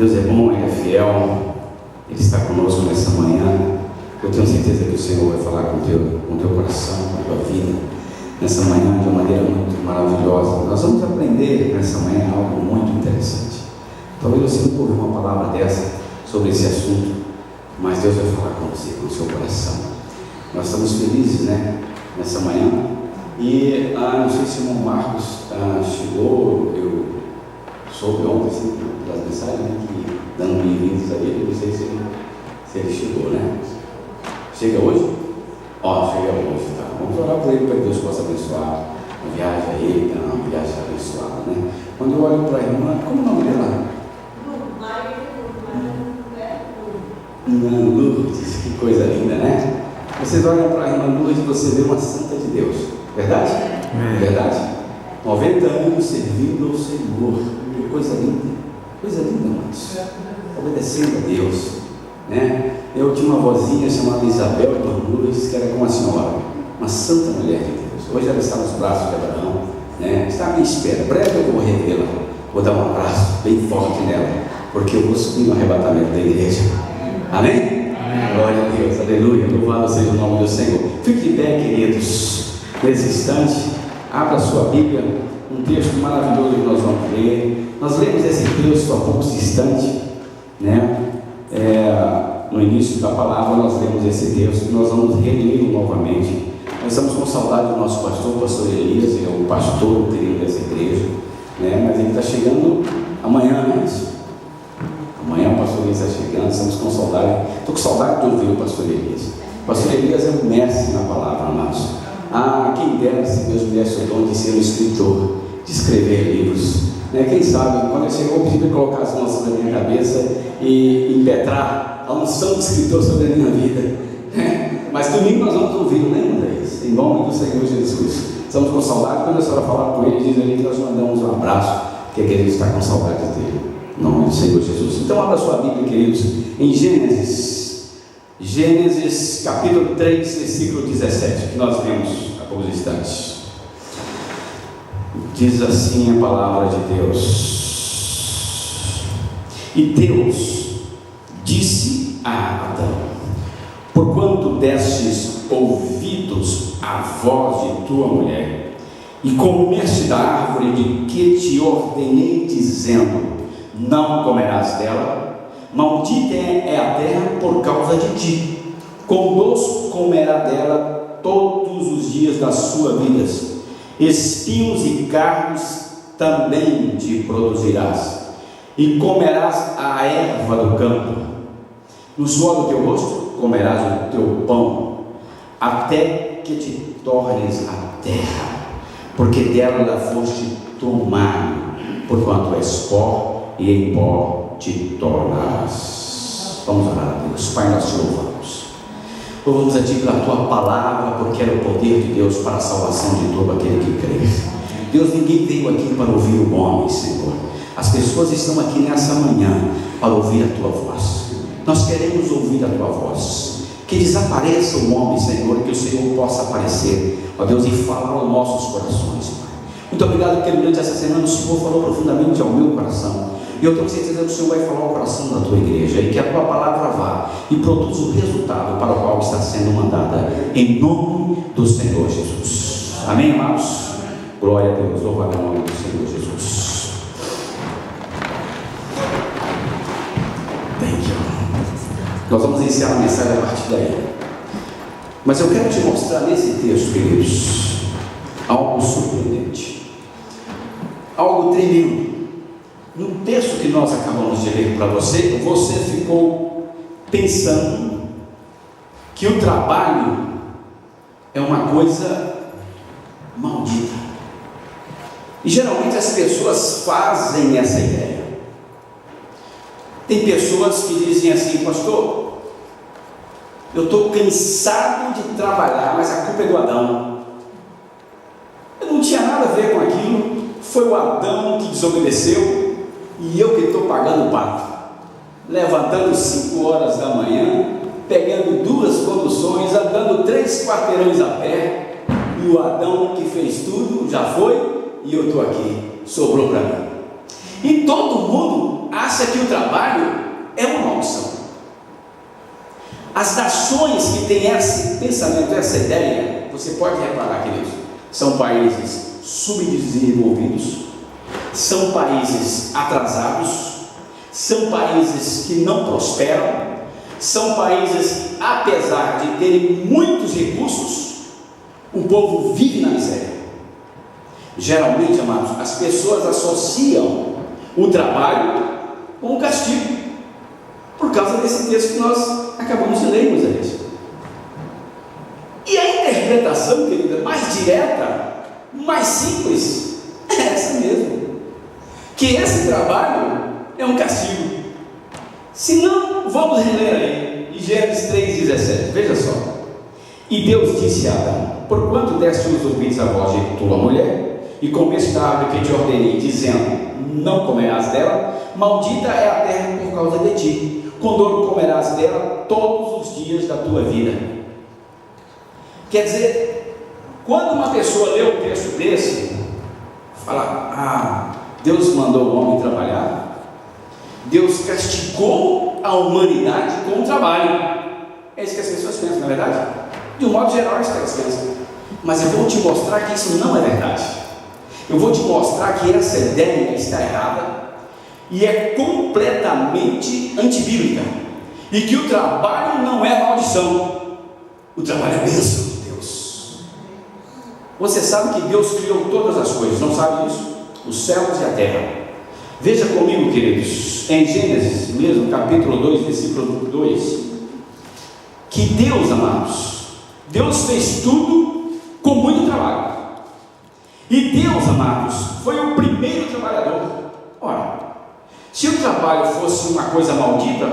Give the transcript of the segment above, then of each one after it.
Deus é bom, Ele é fiel, Ele está conosco nessa manhã. Eu tenho certeza que o Senhor vai falar com o teu coração, com a tua vida, nessa manhã de uma maneira muito maravilhosa. Nós vamos aprender nessa manhã algo muito interessante. Talvez você nunca ouviu uma palavra dessa sobre esse assunto, mas Deus vai falar com você, com o seu coração. Nós estamos felizes, nessa manhã. E não sei se o irmão Marcos chegou. Eu soube ontem, assim, pelas mensagens, que dando bem-vindos a ele. Não sei se ele chegou, Chega hoje? Chega hoje, tá? Vamos orar por ele para que Deus possa abençoar a viagem a ele, uma viagem abençoada, Quando eu olho para a irmã, como o nome dela? Lourdes, que coisa linda, Vocês olham para a irmã Lourdes e você vê uma santa de Deus, verdade? Verdade? 90 anos servindo ao Senhor, que coisa linda, irmãos, obedecendo a Deus, Eu tinha uma vozinha chamada Isabel Lourdes, que era como a senhora, uma santa mulher de Deus. Hoje ela está nos braços de Abraão, Está à minha espera, breve eu vou revê-la, vou dar um abraço bem forte nela, porque eu vou subir no arrebatamento da igreja. Amém? Glória a Deus, aleluia, louvado seja o nome do Senhor. Fique de pé, queridos, nesse instante, abra a sua Bíblia, um texto maravilhoso que nós vamos ler. Nós lemos esse texto há poucos instantes, no início da palavra nós lemos esse texto, e nós vamos relê-lo novamente. Nós estamos com saudade do nosso pastor Elias, ele é o pastor querido dessa igreja, mas ele está chegando amanhã, Amanhã o pastor Elias está chegando, estamos com saudade. Estou com saudade de ouvir o pastor Elias. O pastor Elias é um mestre na palavra, amados. Quem dera se Deus me desse o dom de ser um escritor, de escrever livros. Quem sabe, quando ele chegou, eu pedi para colocar as mãos sobre a minha cabeça e impetrar a unção do escritor sobre a minha vida. Mas domingo nós vamos ouvir nenhum deles, em nome do Senhor Jesus Cristo. Estamos com saudade. Quando a senhora falar com ele, diz ali que nós mandamos um abraço, que ele está com saudade dele. Em nome do Senhor Jesus. Então abra sua Bíblia, queridos, em Gênesis capítulo 3, versículo 17, que nós lemos há poucos instantes. Diz assim a palavra de Deus: E Deus disse a Adão: Porquanto destes ouvidos à voz de tua mulher, e comeste da árvore de que te ordenei, dizendo: Não comerás dela, maldita é a terra por causa de ti, com dor comerá dela todos os dias da sua vida, espinhos e cardos também te produzirás, e comerás a erva do campo. No suor do teu rosto comerás o teu pão, até que te tornes a terra, porque dela foste tomado, porquanto és pó, e em pó te tornarás. Vamos orar a Deus. Pai, nós te louvamos. Louvamos a Ti pela Tua palavra, porque era o poder de Deus para a salvação de todo aquele que crê. Deus, ninguém veio aqui para ouvir o homem, Senhor. As pessoas estão aqui nessa manhã para ouvir a Tua voz. Nós queremos ouvir a Tua voz. Que desapareça o homem, Senhor, e que o Senhor possa aparecer, ó Deus, e falar aos nossos corações, Pai. Muito obrigado, porque durante essa semana o Senhor falou profundamente ao meu coração. E eu tenho certeza que o Senhor vai falar ao coração da tua igreja, e que a tua palavra vá e produza o resultado para o qual está sendo mandada, em nome do Senhor Jesus. Amém, amados? Glória a Deus, louvado o nome do Senhor Jesus. Thank you. Nós vamos iniciar a mensagem a partir daí. Mas eu quero te mostrar nesse texto, queridos, algo surpreendente, algo tremendo. No texto que nós acabamos de ler para você, você ficou pensando que o trabalho é uma coisa maldita. E geralmente as pessoas fazem essa ideia. Tem pessoas que dizem assim: pastor, eu estou cansado de trabalhar, mas a culpa é do Adão. Eu não tinha nada a ver com aquilo, foi o Adão que desobedeceu, e eu que estou pagando o pato, levantando 5 horas da manhã, pegando 2 conduções, andando 3 quarteirões a pé, e o Adão que fez tudo já foi, e eu estou aqui, sobrou para mim. E todo mundo acha que o trabalho é uma maldição. As nações que têm esse pensamento, essa ideia, você pode reparar, queridos, são países subdesenvolvidos, são países atrasados, são países que não prosperam, são países que, apesar de terem muitos recursos, o povo vive na miséria. Geralmente, amados, as pessoas associam o trabalho com o castigo, por causa desse texto que nós acabamos de ler, meus amigos. E a interpretação, querida, mais direta, mais simples, é essa mesmo, que esse trabalho é um castigo. Se não, vamos reler aí, em Gênesis 3,17, veja só. E Deus disse a Adão: porquanto deste os ouvidos à voz de tua mulher, e comeste da árvore que te ordenei, dizendo: não comerás dela, maldita é a terra por causa de ti, com dor comerás dela todos os dias da tua vida. Quer dizer, quando uma pessoa lê um texto desse, fala: Deus mandou o homem trabalhar, Deus castigou a humanidade com o trabalho. É isso que as pessoas pensam, não é verdade? De um modo geral, é isso que elas pensam. Mas eu vou te mostrar que isso não é verdade. Eu vou te mostrar que essa ideia está errada e é completamente antibíblica, e que o trabalho não é maldição, o trabalho é bênção de Deus. Você sabe que Deus criou todas as coisas, não sabe isso? Os céus e a terra. Veja comigo, queridos, em Gênesis mesmo, capítulo 2, versículo 2, que Deus, amados, Deus fez tudo com muito trabalho. E Deus, amados, foi o primeiro trabalhador. Ora, se o trabalho fosse uma coisa maldita,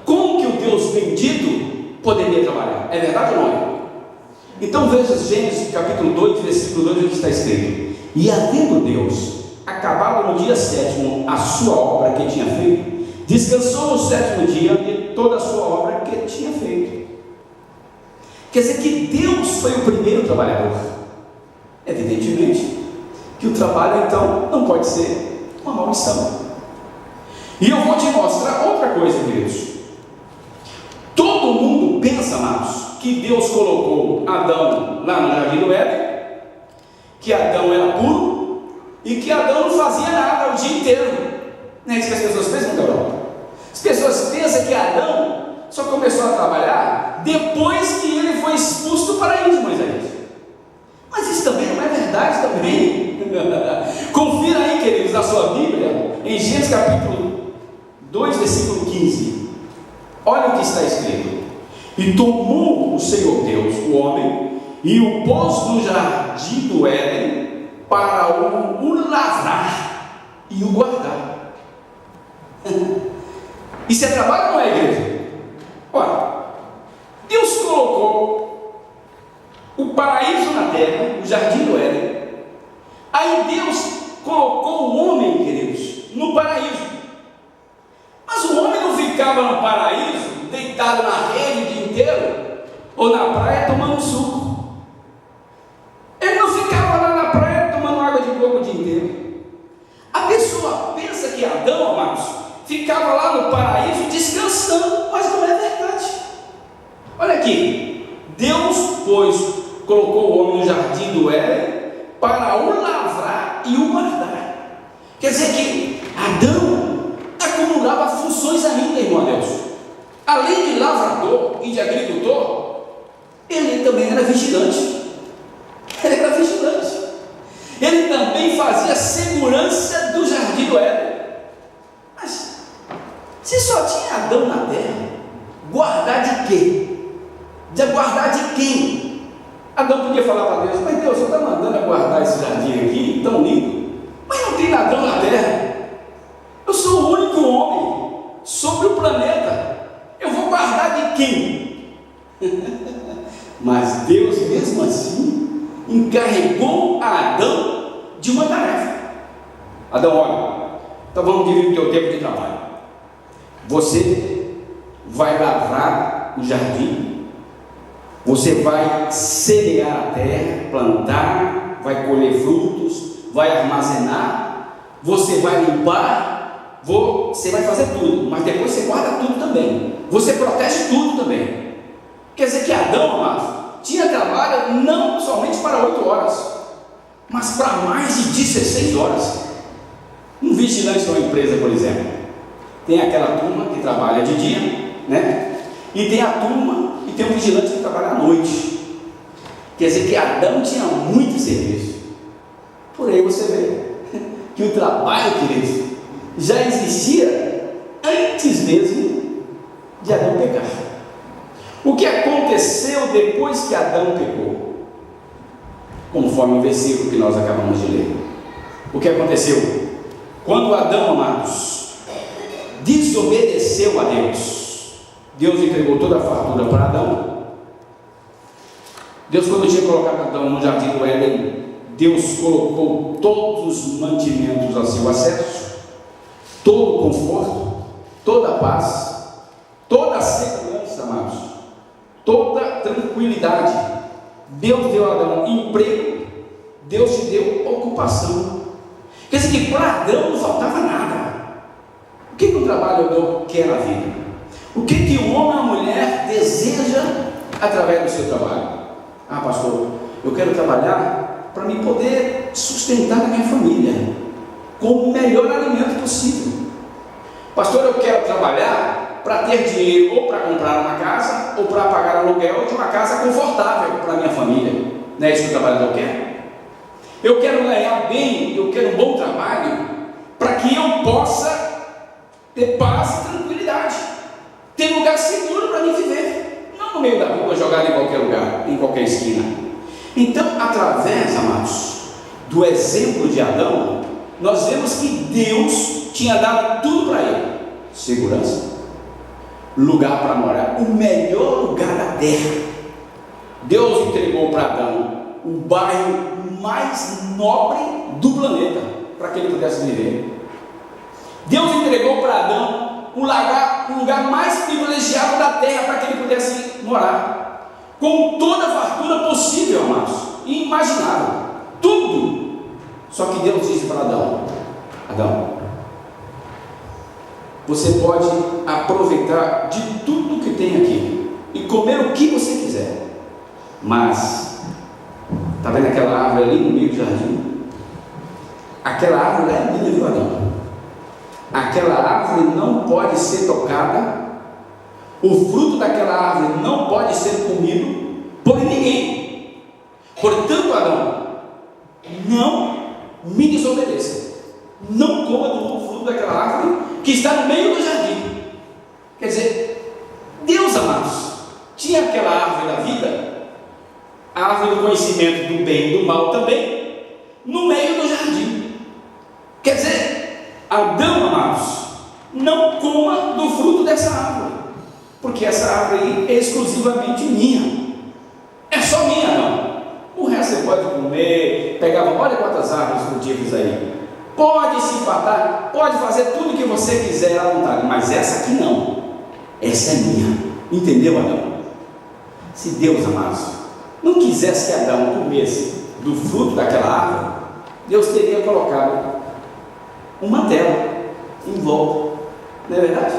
como que o Deus bendito poderia trabalhar? É verdade ou não é? Então veja Gênesis capítulo 2, versículo 2, o que está escrito: e havendo Deus acabado no dia sétimo a sua obra que tinha feito, descansou no sétimo dia de toda a sua obra que tinha feito. Quer dizer que Deus foi o primeiro trabalhador. Evidentemente que o trabalho então não pode ser uma maldição. E eu vou te mostrar outra coisa, queridos. Todo mundo pensa, amados, que Deus colocou Adão lá no jardim do Éden, que Adão era puro e que Adão não fazia nada o dia inteiro. Não é isso que as pessoas pensam, Gabriel? As pessoas pensam que Adão só começou a trabalhar depois que ele foi expulso do paraíso, Moisés. Mas isso também não é verdade também. Confira aí, queridos, na sua Bíblia, em Gênesis capítulo 2, versículo 15. Olha o que está escrito: e tomou o Senhor Deus o homem e o pôs no jardim do Éden para o lavrar e o guardar. Isso é trabalho ou não é, igreja? Olha, Deus colocou o paraíso na terra, o jardim do Éden. Aí Deus colocou o homem, queridos, no paraíso. Mas o homem não ficava no paraíso, deitado na rede o dia inteiro, ou na praia tomando suco. Ele não ficava lá na praia tomando água de coco o dia inteiro. A pessoa pensa que Adão, amados, ficava lá no paraíso descansando, mas não é verdade. Olha aqui, Deus, colocou o homem no jardim do Éden para o lavrar e o guardar. Quer dizer que Adão acumulava funções ainda, irmão Deus. Além de lavrador e de agricultor, ele também era vigilante. Ele também fazia segurança do jardim do Éden. Mas se só tinha Adão na terra, guardar de quê? De guardar de quem? Adão podia falar para Deus: mas Deus, você está mandando guardar esse jardim aqui, tão lindo, mas não tem Adão na terra. Eu sou o único homem sobre o planeta. Eu vou guardar de quem? Mas Deus, mesmo assim, encarregou a Adão de uma tarefa. Adão, olha, então vamos dividir o teu tempo de trabalho. Você vai lavrar o jardim, você vai semear a terra, plantar, vai colher frutos, vai armazenar, você vai limpar, você vai fazer tudo, mas depois você guarda tudo também, você protege tudo também. Quer dizer que Adão, amados, tinha trabalho não somente para 8 horas, mas para mais de 16 horas. Um vigilante de uma empresa, por exemplo, tem aquela turma que trabalha de dia, né? E tem a turma, e tem um vigilante que trabalha à noite. Quer dizer que Adão tinha muito serviço. Por aí você vê que o trabalho, queridos, já existia antes mesmo de Adão pecar. O que aconteceu depois que Adão pecou? Conforme o versículo que nós acabamos de ler. O que aconteceu? Quando Adão, amados, desobedeceu a Deus, Deus entregou toda a fartura para Adão. Deus, quando tinha colocado Adão no jardim do Éden, Deus colocou todos os mantimentos a seu acesso, todo o conforto, toda a paz, toda a segurança, amados, toda a tranquilidade. Deus deu a Adão emprego, Deus te deu ocupação. Quer dizer que para Adão não faltava nada. O que um trabalhador quer na vida? O que o homem ou a mulher deseja através do seu trabalho? Ah, pastor, eu quero trabalhar para me poder sustentar a minha família com o melhor alimento possível. Pastor, eu quero trabalhar para ter dinheiro ou para comprar uma casa ou para pagar aluguel de uma casa confortável para a minha família. Não é isso que o trabalhador quer? Eu quero ganhar bem, eu quero um bom trabalho para que eu possa ter paz e tranquilidade, ter lugar seguro para mim viver, não no meio da rua, jogado em qualquer lugar, em qualquer esquina. Então, através, amados, do exemplo de Adão, nós vemos que Deus tinha dado tudo para ele: segurança, lugar para morar, o melhor lugar da terra. Deus entregou para Adão o bairro mais nobre do planeta para que ele pudesse viver. Deus entregou para Adão o lugar mais privilegiado da terra para que ele pudesse morar, com toda a fartura possível, amados, e imaginável, tudo. Só que Deus disse para Adão: Adão, você pode aproveitar de tudo que tem aqui e comer o que você quiser, mas está vendo aquela árvore ali no meio do jardim? Aquela árvore é minha, viu, Adão? Aquela árvore não pode ser tocada, o fruto daquela árvore não pode ser comido por ninguém. Portanto, Adão, não me desobedeça, não coma do fruto daquela árvore que está no meio do jardim. Quer dizer, Deus, amados, tinha aquela árvore da vida, a árvore do conhecimento do bem e do mal também, no meio do jardim. Quer dizer, Adão, amados, não coma do fruto dessa árvore, porque essa árvore é exclusivamente minha, é só minha, Adão. O resto você pode comer, pegar, olha quantas árvores frutíferas aí, pode se fartar, pode fazer tudo o que você quiser à vontade, mas essa aqui não, essa é minha. Entendeu, Adão? Se Deus, amados, não quisesse que Adão comesse do fruto daquela árvore, Deus teria colocado uma tela em volta, não é verdade?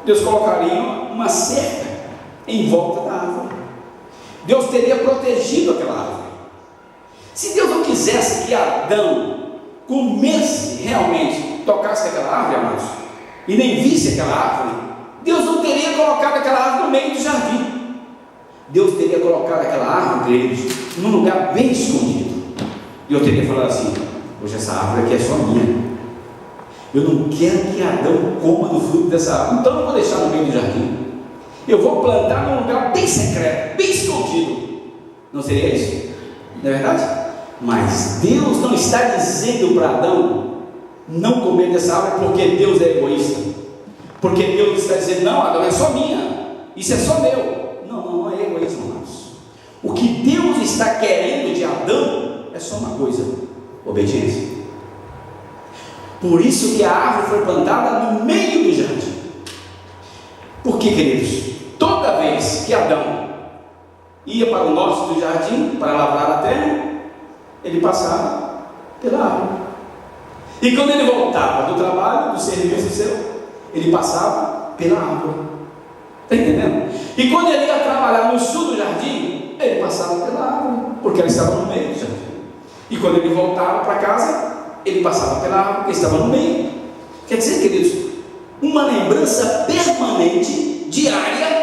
Deus colocaria uma cerca em volta da árvore, Deus teria protegido aquela árvore. Se Deus não quisesse que Adão comesse realmente, tocasse aquela árvore, amados, e nem visse aquela árvore, Deus não teria colocado aquela árvore no meio do jardim. Deus teria colocado aquela árvore, queridos, num lugar bem escondido, e eu teria falado assim: hoje essa árvore aqui é só minha, eu não quero que Adão coma do fruto dessa árvore, então eu não vou deixar no meio do jardim, eu vou plantar num lugar bem secreto, bem escondido. Não seria isso? Não é verdade? Mas Deus não está dizendo para Adão não comer dessa árvore porque Deus é egoísta, porque Deus está dizendo: não, Adão, é só minha, isso é só meu. Não é egoísmo, irmãos. O que Deus está querendo de Adão é só uma coisa: obediência. Por isso que a árvore foi plantada no meio do jardim. Por que, queridos? Toda vez que Adão ia para o norte do jardim para lavrar a terra, ele passava pela árvore. E quando ele voltava do trabalho, do serviço seu, ele passava pela árvore. Está entendendo? E quando ele ia trabalhar no sul do jardim, ele passava pela árvore, porque ela estava no meio do jardim. E quando ele voltava para casa, ele passava pela árvore, porque estava no meio. Quer dizer, queridos, uma lembrança permanente, diária,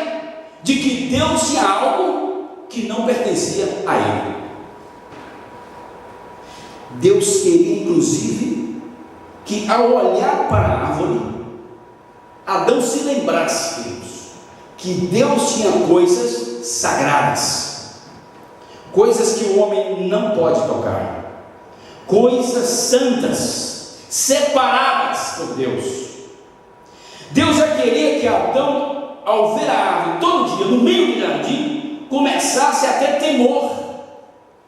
de que Deus tinha algo que não pertencia a ele. Deus queria, inclusive, que ao olhar para a árvore, Adão se lembrasse, queridos, que Deus tinha coisas sagradas, coisas que o homem não pode tocar, coisas santas, separadas por Deus. Deus já queria que Adão, ao ver a árvore todo dia no meio do jardim, começasse a ter temor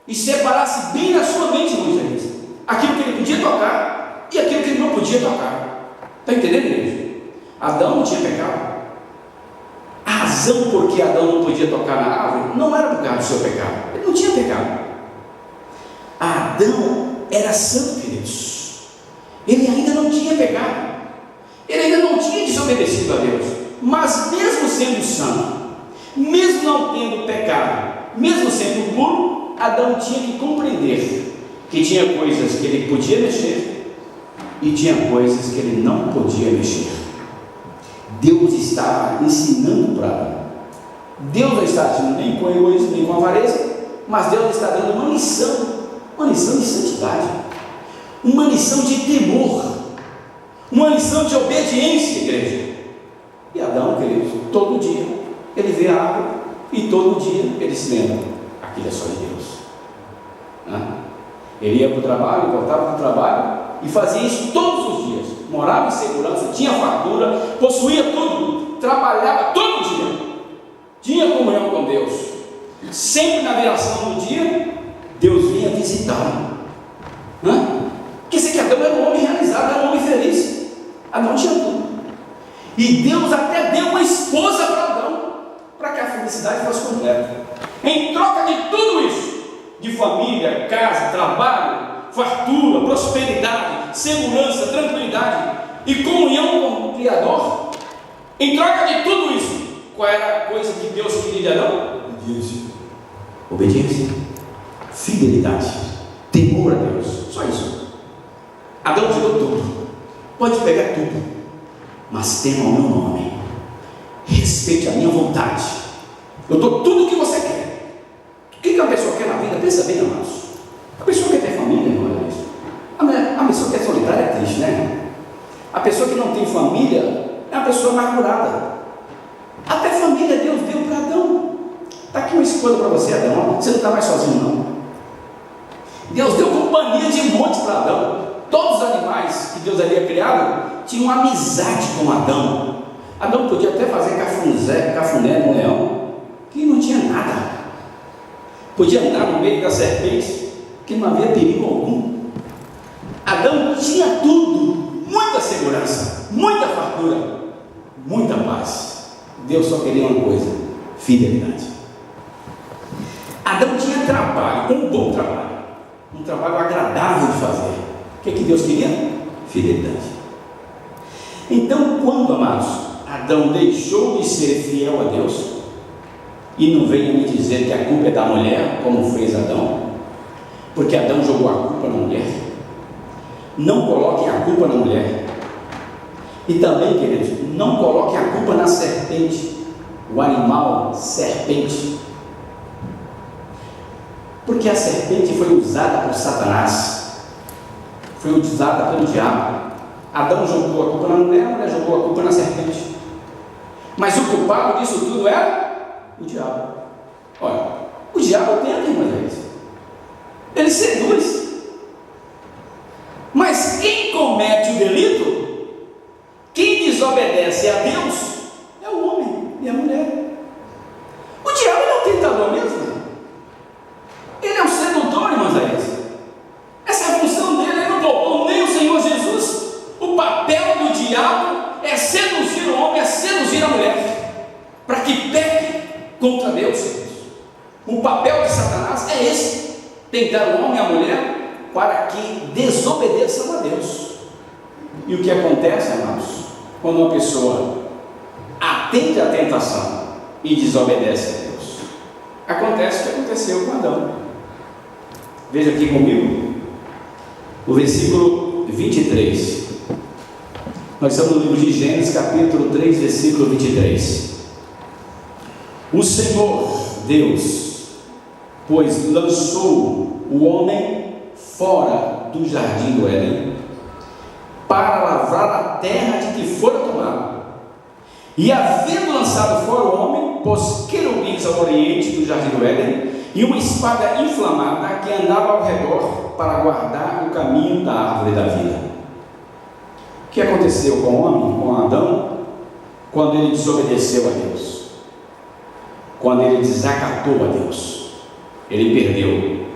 e separasse bem na sua mente, Moisés, aquilo que ele podia tocar e aquilo que ele não podia tocar. Está entendendo, igreja? Adão não tinha pecado. A razão por que Adão não podia tocar na árvore não era por causa do seu pecado, ele não tinha pecado. Adão era santo, queridos, ele ainda não tinha pecado, ele ainda não tinha desobedecido a Deus, mas mesmo sendo santo, mesmo não tendo pecado, mesmo sendo puro, Adão tinha que compreender que tinha coisas que ele podia mexer e tinha coisas que ele não podia mexer. Deus estava ensinando para Adão. Deus não está agindo nem com egoísmo, nem com avareza, mas Deus está dando uma lição de santidade, uma lição de temor, uma lição de obediência, igreja. E Adão, queridos, todo dia ele vê a árvore e todo dia ele se lembra: aquilo é só de Deus. Ele ia para o trabalho, voltava do trabalho e fazia isso todos os dias. Morava em segurança, tinha fartura, possuía tudo, trabalhava todo dia, tinha comunhão com Deus. Sempre na viração do dia, Deus vinha visitá-lo. Quer dizer que Adão era um homem realizado, era um homem feliz. Adão tinha tudo. E Deus até deu uma esposa para Adão, para que a felicidade fosse completa. Em troca de tudo isso, de família, casa, trabalho, fartura, prosperidade, segurança, tranquilidade e comunhão com o Criador, em troca de tudo isso, qual era a coisa que Deus queria de Adão? Obediência, fidelidade, temor a Deus, só isso. Adão tirou tudo, pode pegar tudo, mas tema o meu nome, respeite a minha vontade, eu dou tudo o que você quer. O que a pessoa quer na vida? Pensa bem, amados. A pessoa quer ter família, não é isso? A pessoa que é solitária é triste, né? A pessoa que não tem família é uma pessoa amargurada. Até família Deus deu para Adão. Está aqui uma esposa para você, Adão. Você não está mais sozinho, não. Deus deu companhia de monte para Adão. Todos os animais que Deus havia criado tinham amizade com Adão. Adão podia até fazer cafuné no leão, que não tinha nada. Podia andar no meio da serpente, que não havia perigo algum. Adão tinha tudo, muita segurança, muita fartura, muita paz. Deus só queria uma coisa: fidelidade. Adão tinha trabalho, um bom trabalho, um trabalho agradável de fazer. O que Deus queria? Fidelidade. Então, quando, amados, Adão deixou de ser fiel a Deus, e não venha me dizer que a culpa é da mulher, como fez Adão, porque Adão jogou a culpa na mulher. Não coloquem a culpa na mulher. E também, queridos, não coloquem a culpa na serpente, o animal serpente, porque a serpente foi usada por Satanás, foi usada pelo diabo. Adão jogou a culpa na mulher, a mulher jogou a culpa na serpente, mas o culpado disso tudo era o diabo. Olha, o diabo tenta, irmãos, ele seduz, mas quem comete o delito, quem desobedece a Deus, é o homem e a mulher. O diabo é um tentador mesmo, ele é um sedutor, irmãos. Essa é a função dele. Ele não poupou nem o Senhor Jesus. O papel do diabo é seduzir o homem, é seduzir a mulher, para que peque contra Deus. O papel de Satanás é esse: tentar o homem e a mulher para que desobedeçam a Deus. E o que acontece, amados? quando uma pessoa atende à tentação e desobedece a Deus? Acontece o que aconteceu com Adão. Veja aqui comigo, o versículo 23. Nós estamos no livro de Gênesis, capítulo 3, versículo 23. O Senhor Deus, pois lançou o homem fora do jardim do Éden, para lavrar a terra de que fora tomado. E havendo lançado fora o homem, pôs querubins ao oriente do jardim do Éden, e uma espada inflamada que andava ao redor para guardar o caminho da árvore da vida. O que aconteceu com o homem, com Adão, quando ele desobedeceu a Deus? Quando ele desacatou a Deus, ele perdeu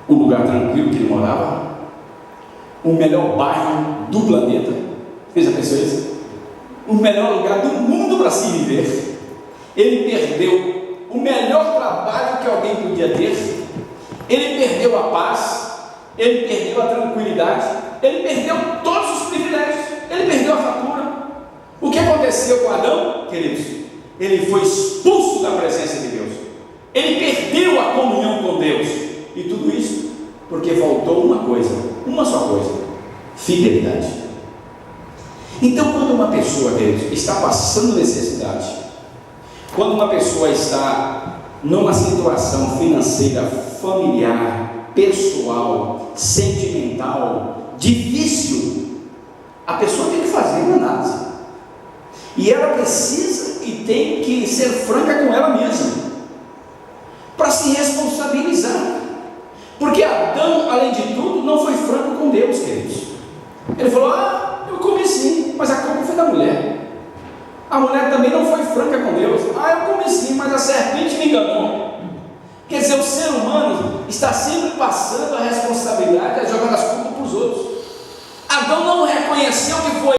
o lugar tranquilo que ele morava, o melhor bairro do planeta. Você já pensou isso? O melhor lugar do mundo para se viver. Ele perdeu o melhor trabalho que alguém podia ter. Ele perdeu a paz, ele perdeu a tranquilidade, ele perdeu todos os privilégios, ele perdeu a fatura. O que aconteceu com Adão, queridos? Ele foi expulso da presença de Deus, ele perdeu a comunhão com Deus, e tudo isso porque faltou uma coisa, uma só coisa: fidelidade. Então, quando uma pessoa, queridos, está passando necessidade, quando uma pessoa está numa situação financeira, familiar, pessoal, sentimental, difícil, a pessoa tem que fazer uma análise, e ela precisa e tem que ser franca com ela mesma, para se responsabilizar, porque Adão, além de tudo, não foi franco com Deus, queridos. Ele falou: eu comi sim, mas a culpa foi da mulher. A mulher também não foi franca com Deus. Eu comi sim, mas a serpente me enganou. Quer dizer, o ser humano está sempre passando a responsabilidade, jogando as culpas para os outros. Adão não reconheceu que foi